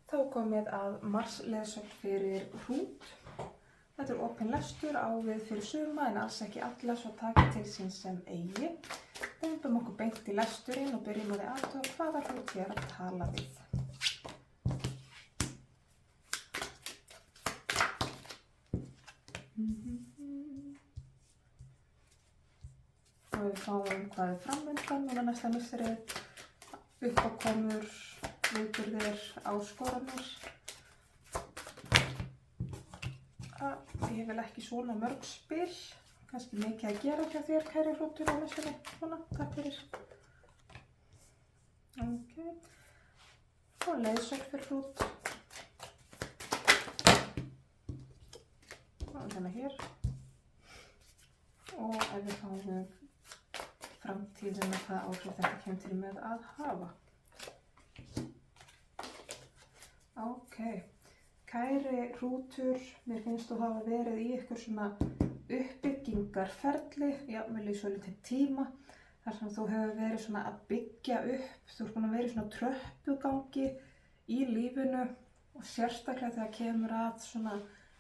Þá komið að marsleiðsögn fyrir hrút. Þetta opinn lestur á við fyrir suma en alls ekki alla, svo takið til sín sem eigi. Vindum okkur beint í lesturinn og byrjum á því að athuga hvaða hrút ég að tala við. Og við fáum hvað framundan núna næsta misseri, uppákomur, viðburðir, áskoranir. Ég vil ekki svona mörg spil, kannski mikið að gera hjá þér, kæri hrútur á misseri. Svona, takk fyrir. Ok, og leiðsögn fyrir hrút. Og þennan hér. Og ef við fáum framtíðina hvað áhrif þetta kemur til með að hafa. Ok, kæri hrútur, mér finnst þú hafa verið í ykkur svona uppbyggingarferli, jafnvel í svolítið tíma, þar sem þú hefur verið svona að byggja upp, þú ert búin að vera í svona tröppugangi í lífinu og sérstaklega þegar kemur að svona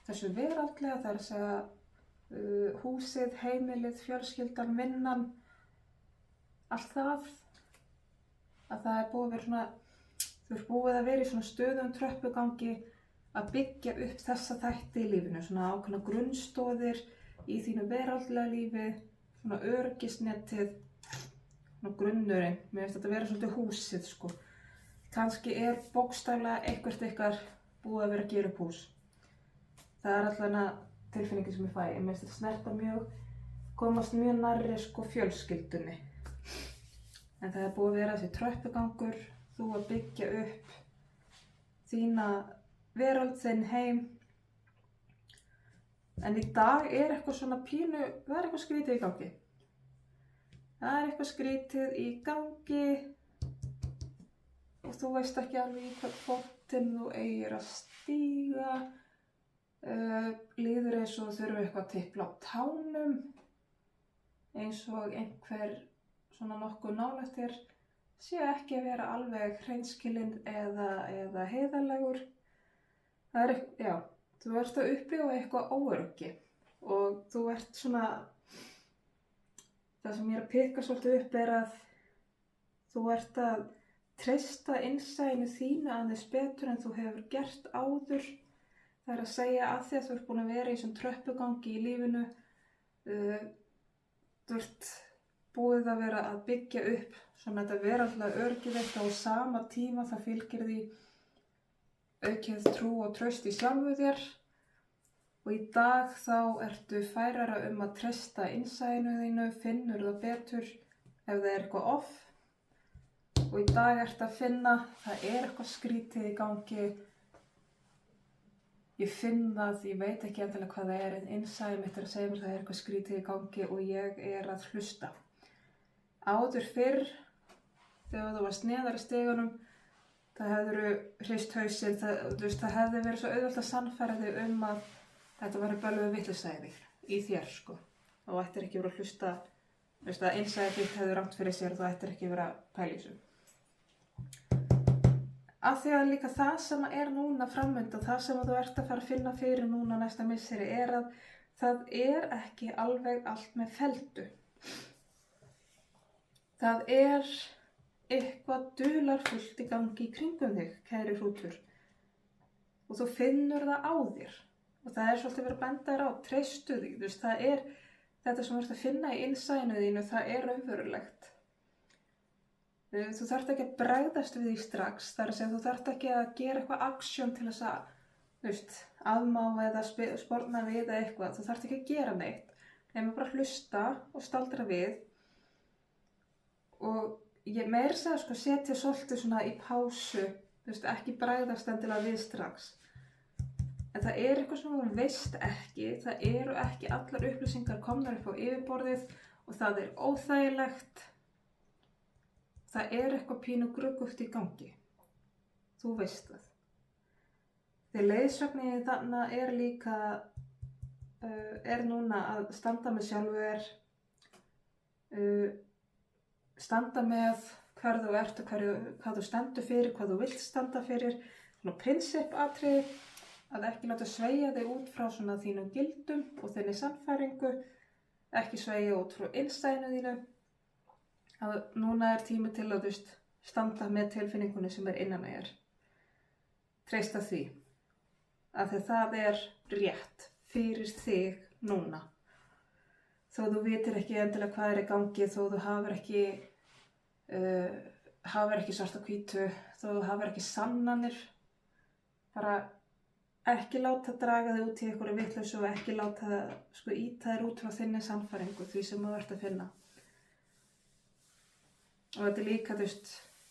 þessu veraldlega, það er að segja húsið, heimilið, fjölskyldan, vinnan, allt það, að það er búið að vera svona, þú ert búið að vera í svona stöðum tröppugangi að byggja upp þessa þætti í lífinu, svona ákveðna grunnstoðir í þínu veraldlega lífi, svona öryggisnetið, svona grunnurinn, mér finnst þetta að vera svolítið húsið sko. Kannski er bókstaflega eitthvað ykkar búið að vera að gera upp hús. Það er allavega tilfinningin sem ég fæ, ég finnst þetta snerta mjög, komast mjög nærri sko fjölskyldunni. En það er búið að vera þessi tröppugangur, þú að byggja upp þína veröld, þinn heim. En í dag er eitthvað svona pínu, það er eitthvað skrítið í gangi. Það er eitthvað skrítið í gangi og þú veist ekki alveg í hvern fótinn þú eigir að stíga. Líður eins og þurfi eitthvað að tipla á tánum, eins og einhver svona nokkuð nálægt þér sé ekki að vera alveg hreinskilinn eða heiðarlegur. Það er eitthvað, já, þú ert að upplifa eitthvað óöryggi og þú ert svona, það sem ég er að pikka svolítið upp er að þú ert að treysta innsæinu þínu aðeins betur en þú hefur gert áður. Það er að segja að því að þú ert búin að vera í þessum tröppugangi í lífinu, þú ert búið að vera að byggja upp svona þetta veraldlega öryggi þitt og á sama tíma það fylgir því aukið trú og traust í sjálfu þér og í dag þá ertu færara að treysta innsæinu þínu, finnur það betur ef það er eitthvað off og í dag ertu að finna það er eitthvað skrítið í gangi. Ég finn það, ég veit ekki endilega hvað það er en innsæið mitt er að segja mér það er eitthvað skrítið í gangi og ég er að hlusta. Áður fyrr, þegar þú varst neðar í stigunum, það hefðirðu hrist hausinn, það hefði verið svo auðvelt að sannfæra þig að þetta væri bölvuð vitleysa í þér sko. Þú ættir ekki verið að hlusta, að innsæið þitt hefði rangt fyrir sér og þú ættir ekki verið að pæla í þessu. Af því að líka það sem er núna framundan, það sem þú ert að fara að finna fyrir núna næsta misseri er að það er ekki alveg allt með felldu. Það er eitthvað dularfullt í gangi í kringum þig, kæri hrútur. Og þú finnur það á þér. Og það er svolítið verið að benda þér á, treystu þig. Það er þetta sem þú ert að finna í innsæinu þínu, það er raunverulegt. Þú þarft ekki að bregðast við því strax, það er að segja þú þarft ekki að gera eitthvað aksjón til þess að, afmá eða sporna við eða eitthvað, þú þarft ekki að gera neitt, nema bara hlusta og staldra við og ég meira að segja sko setja svolítið svona í pásu, ekki bregðast endilega við strax. En það er eitthvað sem þú veist ekki, það eru ekki allar upplýsingar komnar upp á yfirborðið og það er óþægilegt. Það er eitthvað pínu gruggugt í gangi. Þú veist það. Þegar leiðsögnin þarna er líka, er núna að standa með sjálfu þér, standa með hver þú ert og hvað þú stendur fyrir, hvað þú vilt standa fyrir, svona prinsippatriði, að ekki láta sveigja þig út frá svona þínum gildum og þinni sannfæringu, ekki sveigja út frá innstæðinu þínu, að núna er tími til að standa með tilfinningunni sem er innan þér. Treysta því, af því það er rétt fyrir þig núna. Þó þú vitir ekki endilega hvað er í gangi, þó þú hafir ekki svart á hvítu, þó þú hafir ekki sannanir, bara ekki láta draga þig út í einhverju vitleysu og ekki láta ýta þér út frá þinni sannfæringu, því sem þú ert að finna. Og þetta er líka,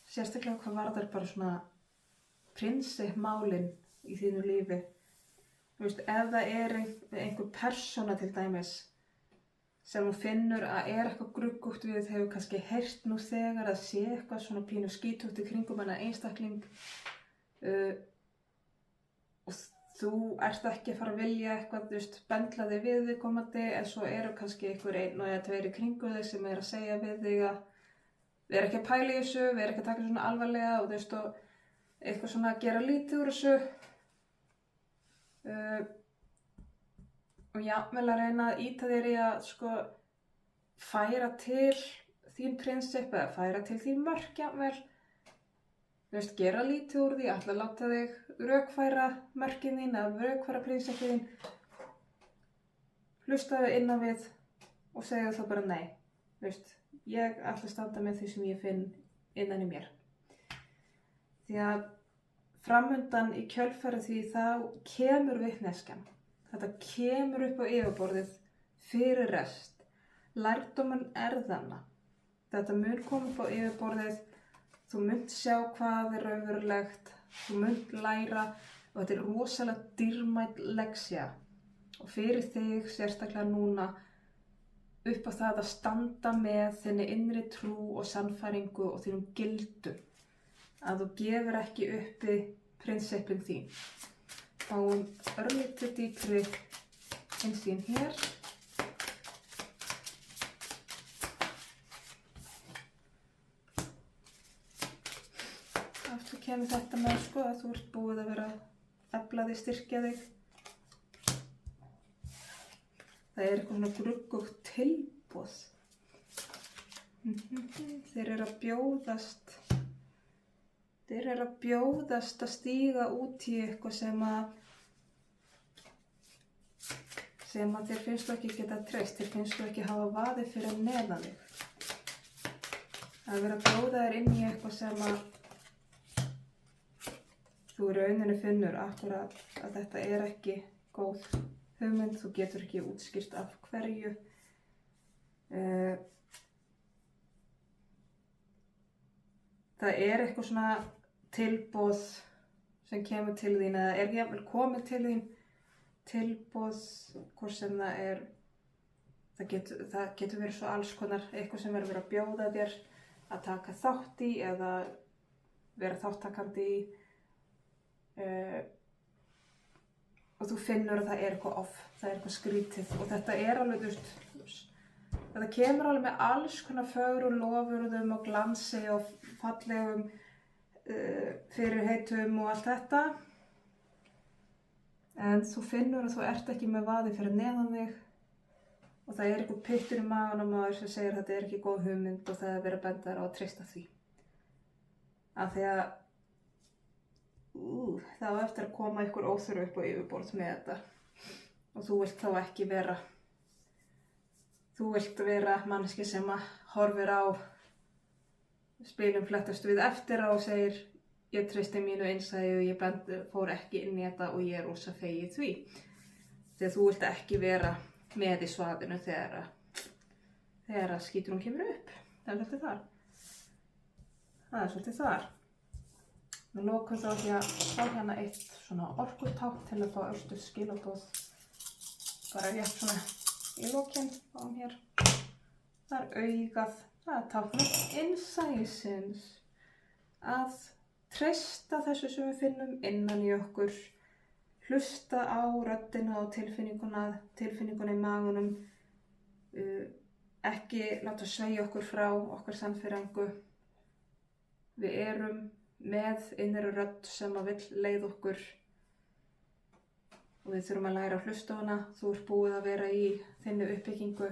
sérstaklega hvað varðar bara svona prinsippmálin í þínu lífi. Ef það er einhver persóna til dæmis sem þú finnur að er eitthvað gruggugt við, hefur kannski heyrt nú þegar að sé eitthvað svona pínu skítugt í kringum hennar einstakling og þú ert ekki að fara að vilja eitthvað, bendla þig við viðkomandi, en svo eru kannski einhver einn og eða tveir í kringu þig sem er að segja við þig að við erum ekki að pæla í þessu, við erum ekki að taka svona alvarlega og og eitthvað svona að gera lítið úr þessu og jafnvel að reyna að ýta þér í að færa til þín prinsip eða færa til þín mörk jafnvel. Gera lítið úr því, ætla að láta þig rökfæra mörkin þín eða rökfæra prinsipið þín. Hlustaðu innan við og segja þá bara nei. Ég ætla að standa með því sem ég finn innan í mér. Því að framundan í kjölfarið því þá kemur vitneskjan. Þetta kemur upp á yfirborðið fyrir rest. Lærdóminn er þannig. Þetta mun koma upp á yfirborðið, þú munt sjá hvað er raunverulegt, þú munt læra og þetta er rosalega dýrmæt leksja. Og fyrir þig, sérstaklega núna, upp á það að standa með þinni innri trú og sannfæringu og þínum gildum. Að þú gefur ekki uppi prinsipin þín. Fáum örlítið dýpri innsýn hér. Aftur kemur þetta með að þú ert búið að vera að efla þig, styrkja þig. Það er eitthvað svona gruggugt tilboð. Þeir eru að bjóðast að stíga út í eitthvað sem að þér finnst þú ekki geta treyst, þér finnst þú ekki hafa vaðið fyrir neðan þig. Að vera að bjóða þér inn í eitthvað sem að þú í rauninni finnur akkurat að þetta er ekki góð hugmynd, þú getur ekki útskýrt af hverju. Það er eitthvað svona tilboð sem kemur til þín eða er jafnvel komið til þín tilboð, hvort sem það er, það getur verið svo alls konar, eitthvað sem verður að bjóða þér að taka þátt í eða vera þáttakandi í og þú finnur að það er eitthvað off, það er eitthvað skrítið og þetta er alveg, þetta kemur alveg með alls konar fögrum lofurðum og glansi og fallegum fyrirheitum og allt þetta. En þú finnur að þú ert ekki með vaðið fyrir neðan þig og það er eitthvað pyttur í maganum á þér sem segir að þetta er ekki góð hugmynd og það er verið að benda þér á að treysta því. Af því að það á eftir að koma einhver óþörf upp á yfirborð með þetta og þú vilt þá ekki vera manneskja sem að horfir á spilum flettast við eftir á og segir ég treysti mínu innsæi og ég fór ekki inn í þetta og ég er rosa fegin því. Þegar þú vilt ekki vera með í svaðinu þegar skíturinn kemur upp. Það er svolítið þar. Við lokum þá því að fá hérna eitt svona orkutákn til að fá örstuð skilaboð. Bara rétt svona í lokin, fáum hér. Það er augað, það er táknið innsæisins. Að treysta þessu sem við finnum innan í okkur, hlusta á röddina og tilfinninguna í maganum, ekki láta sveigja okkur frá okkar sannfæringu. Við erum með innri rödd sem að vill leiða okkur og við þurfum að læra að hlusta á hana. Þú ert búið að vera í þinni uppbyggingu.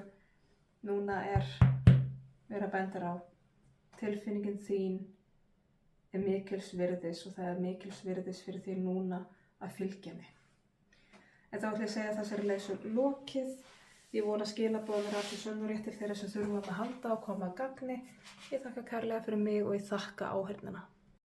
Núna er verið að benda á tilfinningin þín er mikils virðis og það er mikils virðis fyrir því núna að fylgja mig. En þá ætla ég að segja þessari leiðsögn lokið. Ég vona skilaboðin verði allir sönnuréttir þeirra sem þurfa að halda og koma að gagni. Ég þakka kærlega fyrir mig og ég þakka áheyrnina.